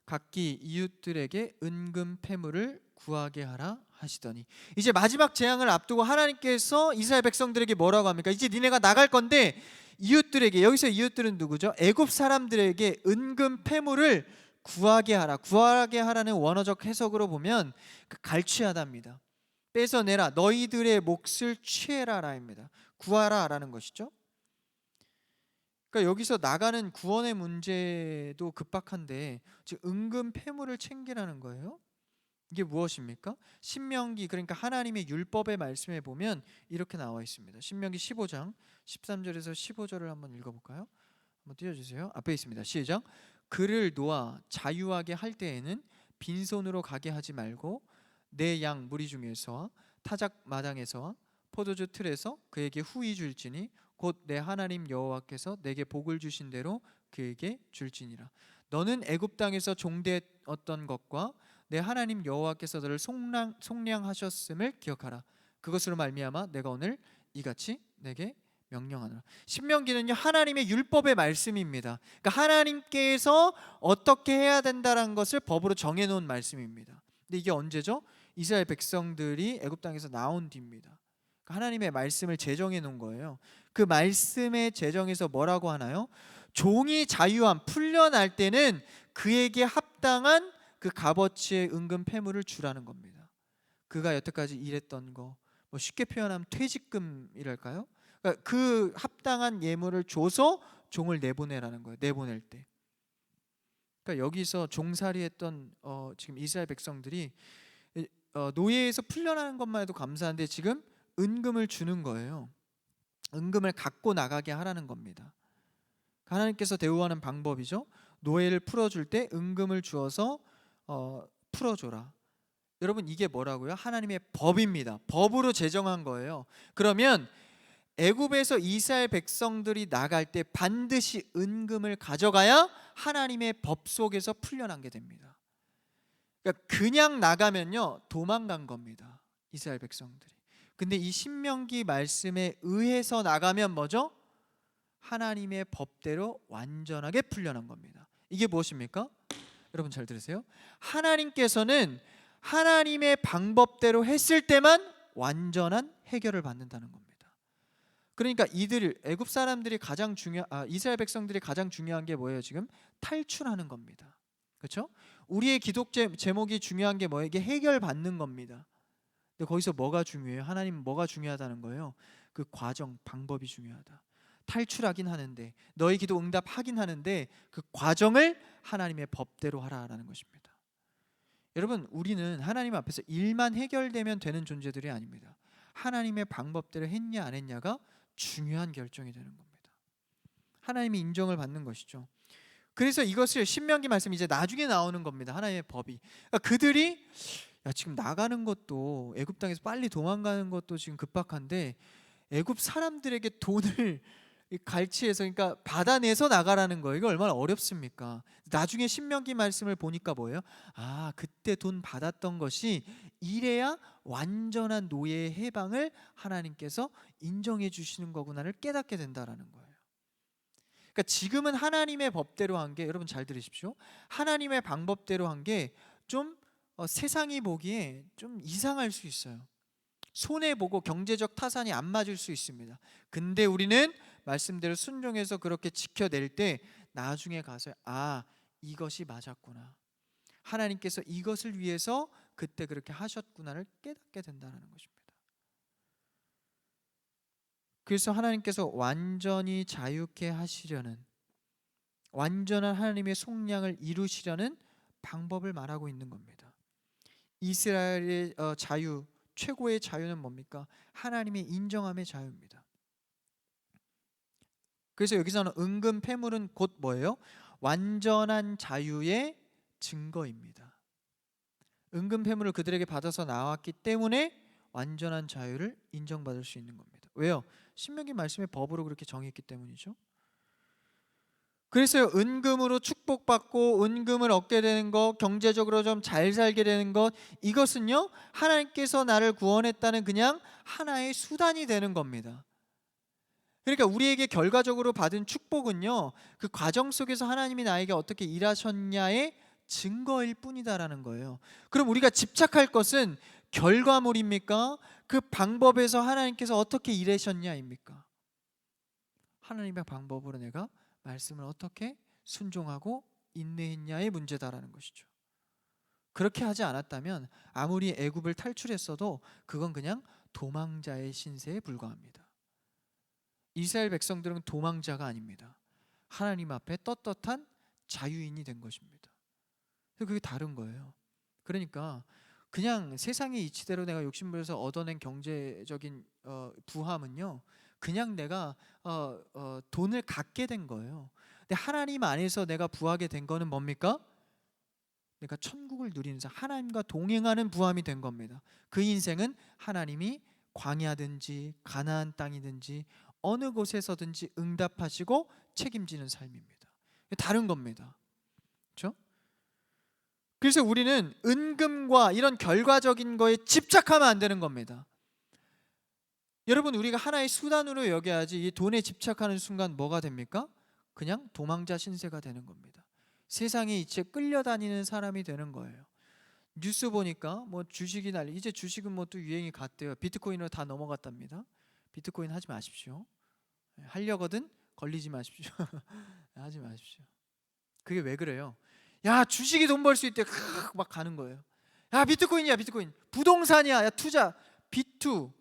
각기 이웃들에게 은금 패물을 구하게 하라 하시더니, 이제 마지막 재앙을 앞두고 하나님께서 이스라엘 백성들에게 뭐라고 합니까? 이제 니네가 나갈 건데 이웃들에게, 여기서 이웃들은 누구죠? 애굽 사람들에게 은금 패물을 구하게 하라. 구하게 하라는 원어적 해석으로 보면 갈취하다입니다. 뺏어내라, 너희들의 몫을 취해라라입니다. 구하라라는 것이죠. 그러니까 여기서 나가는 구원의 문제도 급박한데 지금 은금 패물을 챙기라는 거예요. 이게 무엇입니까? 신명기, 그러니까 하나님의 율법의 말씀에 보면 이렇게 나와 있습니다. 신명기 15장 13절에서 15절을 한번 읽어볼까요? 한번 띄워주세요. 앞에 있습니다. 시작. 그를 놓아 자유하게 할 때에는 빈손으로 가게 하지 말고 내 양 무리 중에서 타작 마당에서와 포도주 틀에서 그에게 후히 줄지니 곧 내 하나님 여호와께서 내게 복을 주신 대로 그에게 줄지니라. 너는 애굽 땅에서 종되었던 것과 내 하나님 여호와께서 너를 속량하셨음을 기억하라. 그것으로 말미암아 내가 오늘 이같이 내게 명령하노라. 신명기는요 하나님의 율법의 말씀입니다. 그러니까 하나님께서 어떻게 해야 된다는 것을 법으로 정해놓은 말씀입니다. 근데 이게 언제죠? 이스라엘 백성들이 애굽 땅에서 나온 뒤입니다. 그러니까 하나님의 말씀을 제정해 놓은 거예요. 그 말씀의 제정에서 뭐라고 하나요? 종이 자유함 풀려날 때는 그에게 합당한 그 값어치의 은금 패물을 주라는 겁니다. 그가 여태까지 일했던 거, 뭐 쉽게 표현하면 퇴직금이랄까요? 그러니까 그 합당한 예물을 줘서 종을 내보내라는 거예요. 내보낼 때. 그러니까 여기서 종살이했던 지금 이스라엘 백성들이 노예에서 풀려나는 것만 해도 감사한데 지금 은금을 주는 거예요. 은금을 갖고 나가게 하라는 겁니다. 하나님께서 대우하는 방법이죠. 노예를 풀어줄 때 은금을 주어서 풀어줘라. 여러분 이게 뭐라고요? 하나님의 법입니다. 법으로 제정한 거예요. 그러면 애굽에서 이스라엘 백성들이 나갈 때 반드시 은금을 가져가야 하나님의 법 속에서 풀려나게 됩니다. 그러니까 그냥 나가면요 도망간 겁니다. 이스라엘 백성들이. 근데 이 신명기 말씀에 의해서 나가면 뭐죠? 하나님의 법대로 완전하게 풀려난 겁니다. 이게 무엇입니까? 여러분 잘 들으세요. 하나님께서는 하나님의 방법대로 했을 때만 완전한 해결을 받는다는 겁니다. 그러니까 이들 애굽 사람들이 이스라엘 백성들이 가장 중요한 게 뭐예요? 지금 탈출하는 겁니다. 그렇죠? 우리의 기독 제목이 중요한 게 뭐예요? 이게 해결받는 겁니다. 근데 거기서 뭐가 중요해요? 하나님은 뭐가 중요하다는 거예요? 그 과정, 방법이 중요하다. 탈출하긴 하는데 너희 기도 응답하긴 하는데 그 과정을 하나님의 법대로 하라라는 것입니다. 여러분 우리는 하나님 앞에서 일만 해결되면 되는 존재들이 아닙니다. 하나님의 방법대로 했냐 안 했냐가 중요한 결정이 되는 겁니다. 하나님이 인정을 받는 것이죠. 그래서 이것을 신명기 말씀 이제 나중에 나오는 겁니다. 하나님의 법이. 그러니까 그들이 지금 나가는 것도 애굽 땅에서 빨리 도망가는 것도 지금 급박한데 애굽 사람들에게 돈을 갈취해서 그러니까 받아내서 나가라는 거예요. 이거 얼마나 어렵습니까? 나중에 신명기 말씀을 보니까 뭐예요? 아, 그때 돈 받았던 것이 이래야 완전한 노예의 해방을 하나님께서 인정해 주시는 거구나를 깨닫게 된다라는 거예요. 그러니까 지금은 하나님의 법대로 한 게 여러분 잘 들으십시오. 하나님의 방법대로 한 게 좀 세상이 보기에 좀 이상할 수 있어요. 손해보고 경제적 타산이 안 맞을 수 있습니다. 근데 우리는 말씀대로 순종해서 그렇게 지켜낼 때 나중에 가서 이것이 맞았구나. 하나님께서 이것을 위해서 그때 그렇게 하셨구나를 깨닫게 된다는 것입니다. 그래서 하나님께서 완전히 자유케 하시려는 완전한 하나님의 속량을 이루시려는 방법을 말하고 있는 겁니다. 이스라엘의 자유, 최고의 자유는 뭡니까? 하나님의 인정함의 자유입니다. 그래서 여기서는 은금 패물은 곧 뭐예요? 완전한 자유의 증거입니다. 은금 패물을 그들에게 받아서 나왔기 때문에 완전한 자유를 인정받을 수 있는 겁니다. 왜요? 신명기 말씀의 법으로 그렇게 정했기 때문이죠. 그래서 은금으로 축복받고 은금을 얻게 되는 것, 경제적으로 좀 잘 살게 되는 것, 이것은요 하나님께서 나를 구원했다는 그냥 하나의 수단이 되는 겁니다. 그러니까 우리에게 결과적으로 받은 축복은요 그 과정 속에서 하나님이 나에게 어떻게 일하셨냐의 증거일 뿐이다라는 거예요. 그럼 우리가 집착할 것은 결과물입니까? 그 방법에서 하나님께서 어떻게 일하셨냐입니까? 하나님의 방법으로 내가 말씀을 어떻게 순종하고 인내했냐의 문제다라는 것이죠. 그렇게 하지 않았다면 아무리 애굽을 탈출했어도 그건 그냥 도망자의 신세에 불과합니다. 이스라엘 백성들은 도망자가 아닙니다. 하나님 앞에 떳떳한 자유인이 된 것입니다. 그게 다른 거예요. 그러니까 그냥 세상의 이치대로 내가 욕심부려서 얻어낸 경제적인 부함은요 그냥 내가 돈을 갖게 된 거예요. 근데 하나님 안에서 내가 부하게 된 거는 뭡니까? 내가 천국을 누리는 자, 하나님과 동행하는 부함이 된 겁니다. 그 인생은 하나님이 광야든지 가나안 땅이든지 어느 곳에서든지 응답하시고 책임지는 삶입니다. 다른 겁니다. 그렇죠? 그래서 우리는 은금과 이런 결과적인 거에 집착하면 안 되는 겁니다. 여러분, 우리가 하나의 수단으로 여겨야지 이 돈에 집착하는 순간 뭐가 됩니까? 그냥 도망자 신세가 되는 겁니다. 세상의 이치에 끌려다니는 사람이 되는 거예요. 뉴스 보니까 뭐 주식이 난리, 이제 주식은 뭐 또 유행이 갔대요. 비트코인으로 다 넘어갔답니다. 비트코인 하지 마십시오. 하려거든 걸리지 마십시오. 하지 마십시오. 그게 왜 그래요? 야, 주식이 돈 벌 수 있대. 막 가는 거예요. 야, 비트코인이야, 비트코인. 부동산이야, 야, 투자. 비투,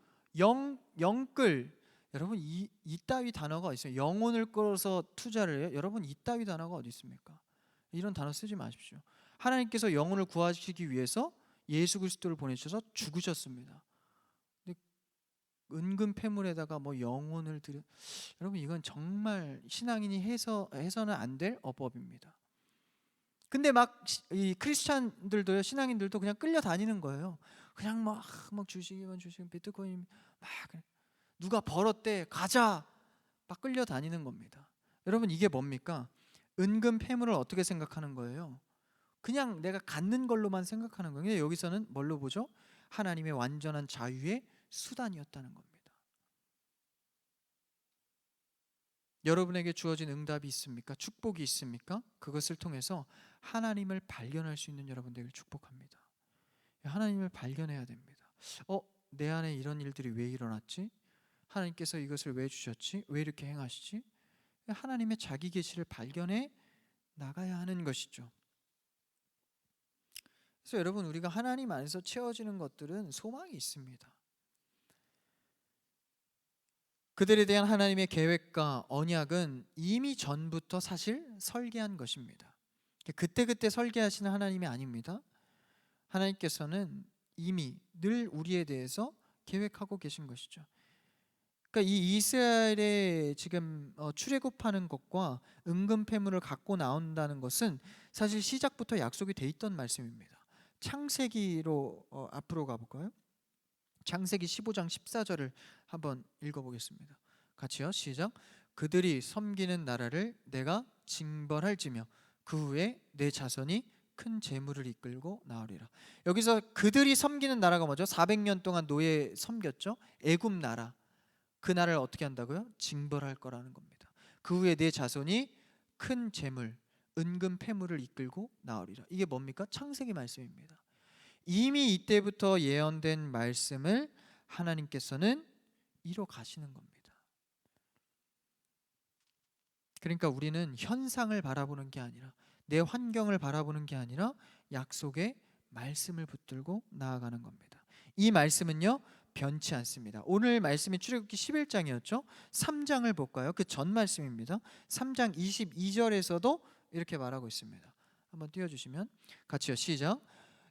영끌. 여러분, 이따위 단어가 있어요. 영혼을 끌어서 투자를 해요. 여러분, 이따위 단어가 어디 있습니까? 이런 단어 쓰지 마십시오. 하나님께서 영혼을 구하시기 위해서 예수 그리스도를 보내셔서 죽으셨습니다. 근데 은근 폐물에다가 뭐 영혼을 들여, 여러분, 이건 정말 신앙인이 해서는 안 될 어법입니다. 근데 막 이 크리스찬들도요, 신앙인들도 그냥 끌려다니는 거예요. 그냥 막 주식이면 주식, 비트코인 막 누가 벌었대 가자, 막 끌려다니는 겁니다. 여러분, 이게 뭡니까? 은근 폐물을 어떻게 생각하는 거예요? 그냥 내가 갖는 걸로만 생각하는 거예요. 근데 여기서는 뭘로 보죠? 하나님의 완전한 자유의 수단이었다는 겁니다. 여러분에게 주어진 응답이 있습니까? 축복이 있습니까? 그것을 통해서 하나님을 발견할 수 있는 여러분들을 축복합니다. 하나님을 발견해야 됩니다. 내 안에 이런 일들이 왜 일어났지? 하나님께서 이것을 왜 주셨지? 왜 이렇게 행하시지? 하나님의 자기 계시를 발견해 나가야 하는 것이죠. 그래서 여러분, 우리가 하나님 안에서 채워지는 것들은 소망이 있습니다. 그들에 대한 하나님의 계획과 언약은 이미 전부터 사실 설계한 것입니다. 그때그때 설계하시는 하나님이 아닙니다. 하나님께서는 이미 늘 우리에 대해서 계획하고 계신 것이죠. 그러니까 이 이스라엘의 지금 출애굽하는 것과 은금 폐물을 갖고 나온다는 것은 사실 시작부터 약속이 돼 있던 말씀입니다. 창세기로 앞으로 가볼까요? 창세기 15장 14절을 한번 읽어보겠습니다. 같이요, 시작. 그들이 섬기는 나라를 내가 징벌할지며 그 후에 내 자손이 큰 재물을 이끌고 나으리라. 여기서 그들이 섬기는 나라가 뭐죠? 400년 동안 노예 섬겼죠. 애굽 나라. 그 나라를 어떻게 한다고요? 징벌할 거라는 겁니다. 그 후에 내 자손이 큰 재물, 은금 폐물을 이끌고 나으리라. 이게 뭡니까? 창세기 말씀입니다. 이미 이때부터 예언된 말씀을 하나님께서는 이뤄 가시는 겁니다. 그러니까 우리는 현상을 바라보는 게 아니라, 내 환경을 바라보는 게 아니라 약속의 말씀을 붙들고 나아가는 겁니다. 이 말씀은요, 변치 않습니다. 오늘 말씀이 출애굽기 11장이었죠. 3장을 볼까요? 그 전 말씀입니다. 3장 22절에서도 이렇게 말하고 있습니다. 한번 띄워주시면 같이요, 시작.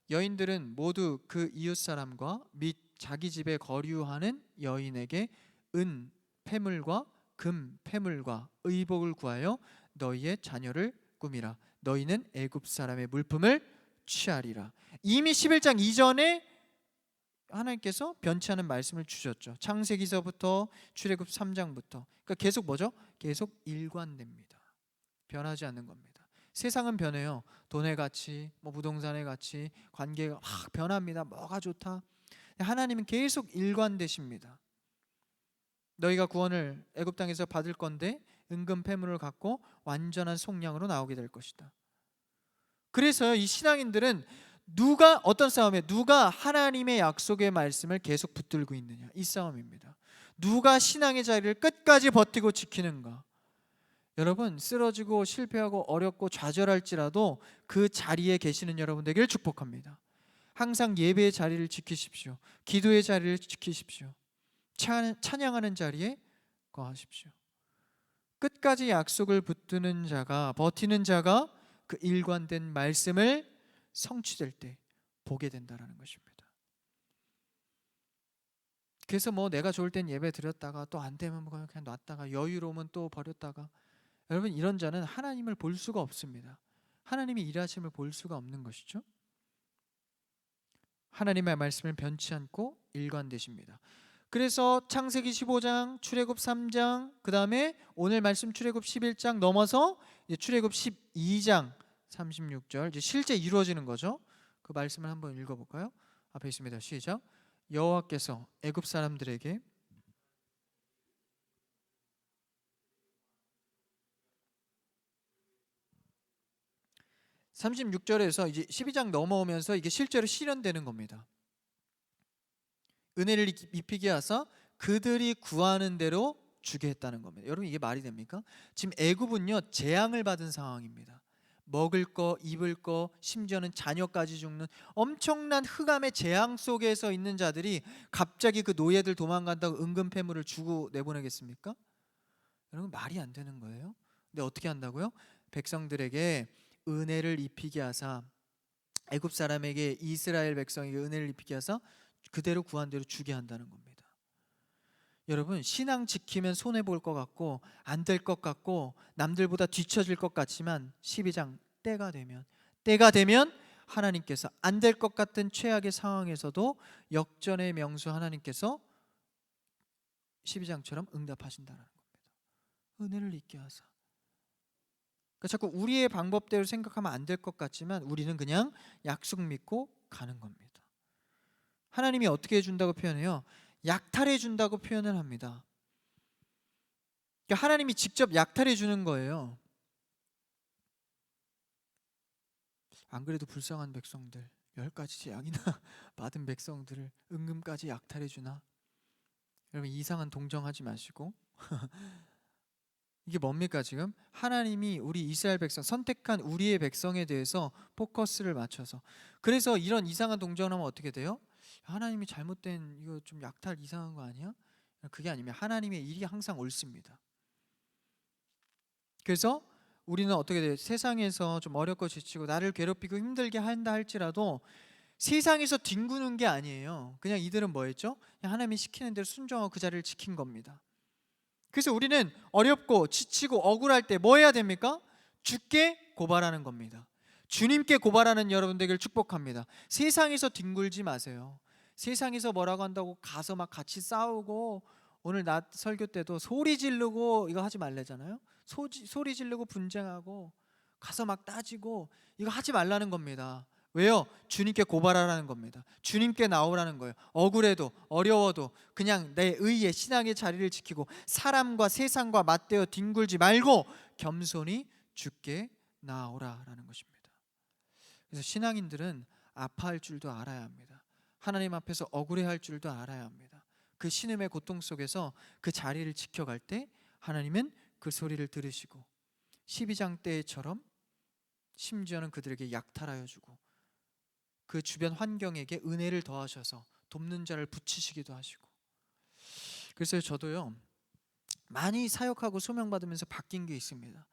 여인들은 모두 그 이웃 사람과 및 자기 집에 거류하는 여인에게 은 패물과 금 패물과 의복을 구하여 너희의 자녀를 꾸미라. 너희는 애굽 사람의 물품을 취하리라. 이미 11장 이전에 하나님께서 변치 않은 말씀을 주셨죠. 창세기서부터 출애굽 3장부터. 그러니까 계속 뭐죠? 계속 일관됩니다. 변하지 않는 겁니다. 세상은 변해요. 돈의 가치, 뭐 부동산의 가치, 관계가 막 변합니다. 뭐가 좋다. 하나님은 계속 일관되십니다. 너희가 구원을 애굽 땅에서 받을 건데 은금 패물을 갖고 완전한 속량으로 나오게 될 것이다. 그래서 이 신앙인들은 누가 어떤 싸움에 누가 하나님의 약속의 말씀을 계속 붙들고 있느냐, 이 싸움입니다. 누가 신앙의 자리를 끝까지 버티고 지키는가. 여러분, 쓰러지고 실패하고 어렵고 좌절할지라도 그 자리에 계시는 여러분 되기를 축복합니다. 항상 예배의 자리를 지키십시오. 기도의 자리를 지키십시오. 찬양하는 자리에 거하십시오. 끝까지 약속을 붙드는 자가, 버티는 자가 그 일관된 말씀을 성취될 때 보게 된다라는 것입니다. 그래서 뭐 내가 좋을 땐 예배 드렸다가 또 안 되면 그냥 놨다가 여유로우면 또 버렸다가, 여러분, 이런 자는 하나님을 볼 수가 없습니다. 하나님이 일하심을 볼 수가 없는 것이죠. 하나님의 말씀을 변치 않고 일관되십니다. 그래서 창세기 15장, 출애굽 3장, 그 다음에 오늘 말씀 출애굽 11장 넘어서 이제 출애굽 12장 36절 이제 실제 이루어지는 거죠. 그 말씀을 한번 읽어볼까요? 앞에 있습니다. 시작. 여호와께서 애굽 사람들에게 36절에서 이제 12장 넘어오면서 이게 실제로 실현되는 겁니다. 은혜를 입히게 하사 그들이 구하는 대로 주게 했다는 겁니다. 여러분 이게 말이 됩니까? 지금 애굽은요 재앙을 받은 상황입니다. 먹을 거, 입을 거, 심지어는 자녀까지 죽는 엄청난 흑암의 재앙 속에서 있는 자들이 갑자기 그 노예들 도망간다고 은근 패물을 주고 내보내겠습니까? 여러분 말이 안 되는 거예요. 근데 어떻게 한다고요? 백성들에게 은혜를 입히게 하사 애굽 사람에게 이스라엘 백성에게 은혜를 입히게 하사 그대로 구한 대로 주게 한다는 겁니다. 여러분 신앙 지키면 손해 볼 것 같고 안 될 것 같고 남들보다 뒤처질 것 같지만 12장 때가 되면 하나님께서 안 될 것 같은 최악의 상황에서도 역전의 명수 하나님께서 12장처럼 응답하신다는 겁니다. 은혜를 입게 하사. 그러니까 자꾸 우리의 방법대로 생각하면 안 될 것 같지만 우리는 그냥 약속 믿고 가는 겁니다. 하나님이 어떻게 해준다고 표현해요? 약탈해 준다고 표현을 합니다. 그러니까 하나님이 직접 약탈해 주는 거예요. 안 그래도 불쌍한 백성들 10가지 재앙이나 받은 백성들을 은금까지 약탈해 주나? 여러분 이상한 동정하지 마시고 이게 뭡니까 지금? 하나님이 우리 이스라엘 백성 선택한 우리의 백성에 대해서 포커스를 맞춰서 그래서 이런 이상한 동정을 하면 어떻게 돼요? 하나님이 잘못된 이거 좀 약탈 이상한 거 아니야? 그게 아니면 하나님의 일이 항상 옳습니다. 그래서 우리는 어떻게 돼요? 세상에서 좀 어렵고 지치고 나를 괴롭히고 힘들게 한다 할지라도 세상에서 뒹구는 게 아니에요. 그냥 이들은 뭐 했죠? 그냥 하나님이 시키는 대로 순종하고 그 자리를 지킨 겁니다. 그래서 우리는 어렵고 지치고 억울할 때 뭐 해야 됩니까? 주께 고발하는 겁니다. 주님께 고발하는 여러분 되기를 축복합니다. 세상에서 뒹굴지 마세요. 세상에서 뭐라고 한다고 가서 막 같이 싸우고 오늘 낮 설교 때도 소리 지르고 이거 하지 말래잖아요. 소리 지르고 분쟁하고 가서 막 따지고 이거 하지 말라는 겁니다. 왜요? 주님께 고발하라는 겁니다. 주님께 나오라는 거예요. 억울해도 어려워도 그냥 내 의의 신앙의 자리를 지키고 사람과 세상과 맞대어 뒹굴지 말고 겸손히 주께 나오라라는 것입니다. 그래서 신앙인들은 아파할 줄도 알아야 합니다. 하나님 앞에서 억울해할 줄도 알아야 합니다. 그 신음의 고통 속에서 그 자리를 지켜갈 때 하나님은 그 소리를 들으시고 12장 때처럼 심지어는 그들에게 약탈하여 주고 그 주변 환경에게 은혜를 더하셔서 돕는 자를 붙이시기도 하시고. 그래서 저도요 많이 사역하고 소명받으면서 바뀐 게 있습니다.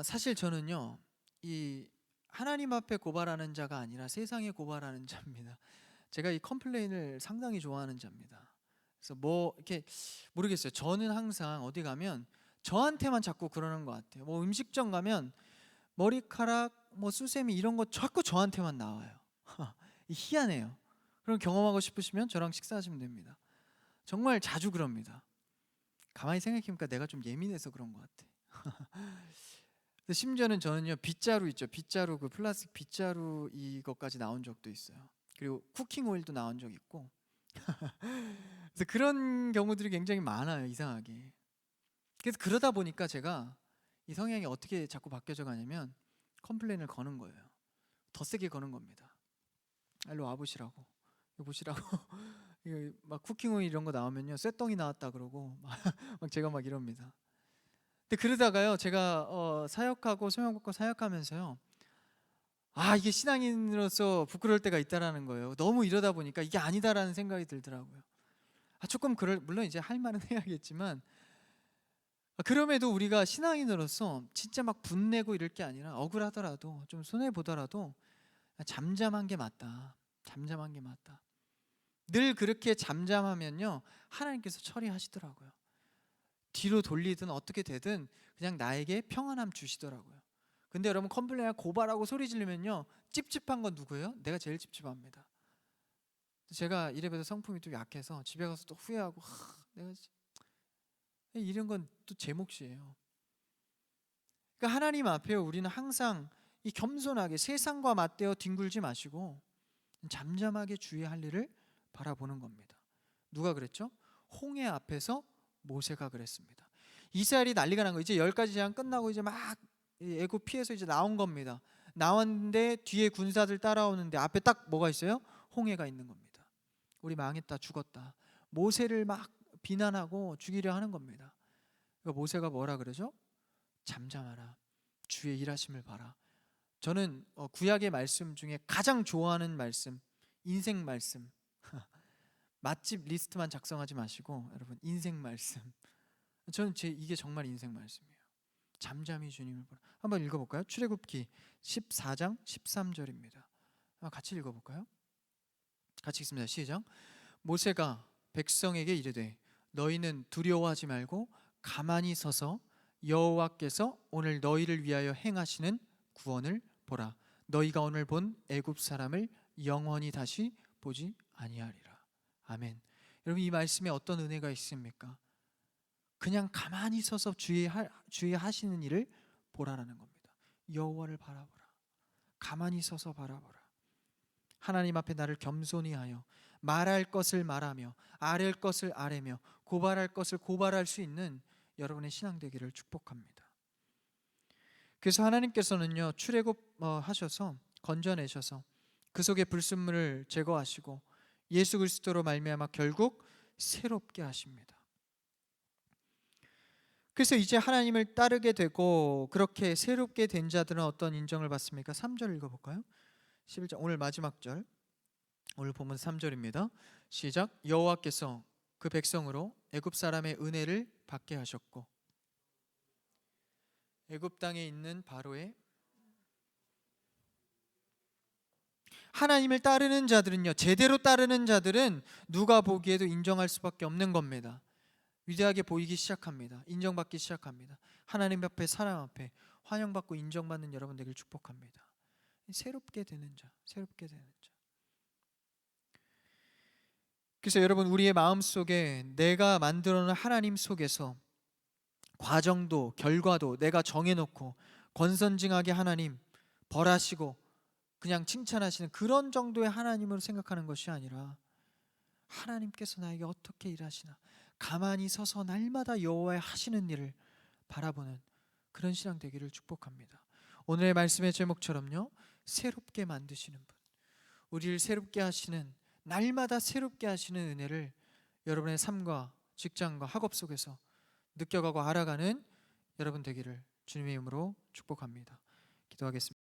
사실 저는요 이 하나님 앞에 고발하는 자가 아니라 세상에 고발하는 자입니다. 제가 이 컴플레인을 상당히 좋아하는 자입니다. 그래서 뭐 이렇게 모르겠어요. 저는 항상 어디 가면 저한테만 자꾸 그러는 것 같아요. 뭐 음식점 가면 머리카락, 뭐 수세미 이런 거 자꾸 저한테만 나와요. 희한해요. 그럼 경험하고 싶으시면 저랑 식사하시면 됩니다. 정말 자주 그럽니다. 가만히 생각해보니까 내가 좀 예민해서 그런 것 같아. 심지어는 저는요 빗자루 있죠. 빗자루 그 플라스틱 빗자루 이것까지 나온 적도 있어요. 그리고 쿠킹 오일도 나온 적 있고. 그래서 그런 경우들이 굉장히 많아요. 이상하게. 그래서 그러다 보니까 제가 이 성향이 어떻게 자꾸 바뀌어져 가냐면 컴플레인을 거는 거예요. 더 세게 거는 겁니다. 일로 와보시라고. 이거 보시라고. 이거 막 쿠킹 오일 이런 거 나오면요 쇳덩이 나왔다 그러고 막 제가 막 이럽니다. 근데 그러다가요 제가 사역하고 소명받고 사역하면서요 이게 신앙인으로서 부끄러울 때가 있다라는 거예요. 너무 이러다 보니까 이게 아니다라는 생각이 들더라고요. 조금 물론 이제 할 말은 해야겠지만 그럼에도 우리가 신앙인으로서 진짜 막 분내고 이럴 게 아니라 억울하더라도 좀 손해 보더라도 잠잠한 게 맞다. 잠잠한 게 맞다. 늘 그렇게 잠잠하면요 하나님께서 처리하시더라고요. 뒤로 돌리든 어떻게 되든 그냥 나에게 평안함 주시더라고요. 근데 여러분 컴플레인하고 고발하고 소리 지르면요 찝찝한 건 누구예요? 내가 제일 찝찝합니다. 제가 이래봬도 성품이 좀 약해서 집에 가서 또 후회하고 내가 이런 건 또 제 몫이에요. 그러니까 하나님 앞에 우리는 항상 이 겸손하게 세상과 맞대어 뒹굴지 마시고 잠잠하게 주의 할 일을 바라보는 겁니다. 누가 그랬죠? 홍해 앞에서 모세가 그랬습니다. 이스라엘이 난리가 난 거, 이제 10가지 재앙 끝나고 이제 막 애굽 피해서 이제 나온 겁니다. 나왔는데 뒤에 군사들 따라오는데 앞에 딱 뭐가 있어요? 홍해가 있는 겁니다. 우리 망했다, 죽었다. 모세를 막 비난하고 죽이려 하는 겁니다. 그러니까 모세가 뭐라 그러죠? 잠잠하라, 주의 일하심을 봐라. 저는 구약의 말씀 중에 가장 좋아하는 말씀, 인생 말씀. 맛집 리스트만 작성하지 마시고 여러분 인생 말씀. 저는 이게 정말 인생 말씀이에요. 잠잠히 주님을 보라. 한번 읽어볼까요? 출애굽기 14장 13절입니다. 같이 읽어볼까요? 같이 읽습니다. 시작. 모세가 백성에게 이르되 너희는 두려워하지 말고 가만히 서서 여호와께서 오늘 너희를 위하여 행하시는 구원을 보라. 너희가 오늘 본 애굽 사람을 영원히 다시 보지 아니하리라. 아멘. 여러분 이 말씀에 어떤 은혜가 있습니까? 그냥 가만히 서서 주의하시는 일을 보라라는 겁니다. 여호와를 바라보라. 가만히 서서 바라보라. 하나님 앞에 나를 겸손히 하여 말할 것을 말하며 아랠 것을 아뢰며 고발할 것을 고발할 수 있는 여러분의 신앙 되기를 축복합니다. 그래서 하나님께서는요 출애굽 하셔서 건져내셔서 그 속에 불순물을 제거하시고 예수 그리스도로 말미암아 결국 새롭게 하십니다. 그래서 이제 하나님을 따르게 되고 그렇게 새롭게 된 자들은 어떤 인정을 받습니까? 3절 읽어볼까요? 11절 오늘 마지막 절, 오늘 본문 3절입니다. 시작. 여호와께서 그 백성으로 애굽 사람의 은혜를 받게 하셨고 애굽 땅에 있는 바로의 하나님을 따르는 자들은요, 제대로 따르는 자들은 누가 보기에도 인정할 수밖에 없는 겁니다. 위대하게 보이기 시작합니다. 인정받기 시작합니다. 하나님 앞에 사람 앞에 환영받고 인정받는 여러분 되길 축복합니다. 새롭게 되는 자, 새롭게 되는 자. 그래서 여러분 우리의 마음속에 내가 만들어놓은 하나님 속에서 과정도 결과도 내가 정해놓고 권선징악의 하나님 벌하시고 그냥 칭찬하시는 그런 정도의 하나님으로 생각하는 것이 아니라 하나님께서 나에게 어떻게 일하시나 가만히 서서 날마다 여호와의 하시는 일을 바라보는 그런 신앙 되기를 축복합니다. 오늘의 말씀의 제목처럼요 새롭게 만드시는 분, 우리를 새롭게 하시는 날마다 새롭게 하시는 은혜를 여러분의 삶과 직장과 학업 속에서 느껴가고 알아가는 여러분 되기를 주님의 이름으로 축복합니다. 기도하겠습니다.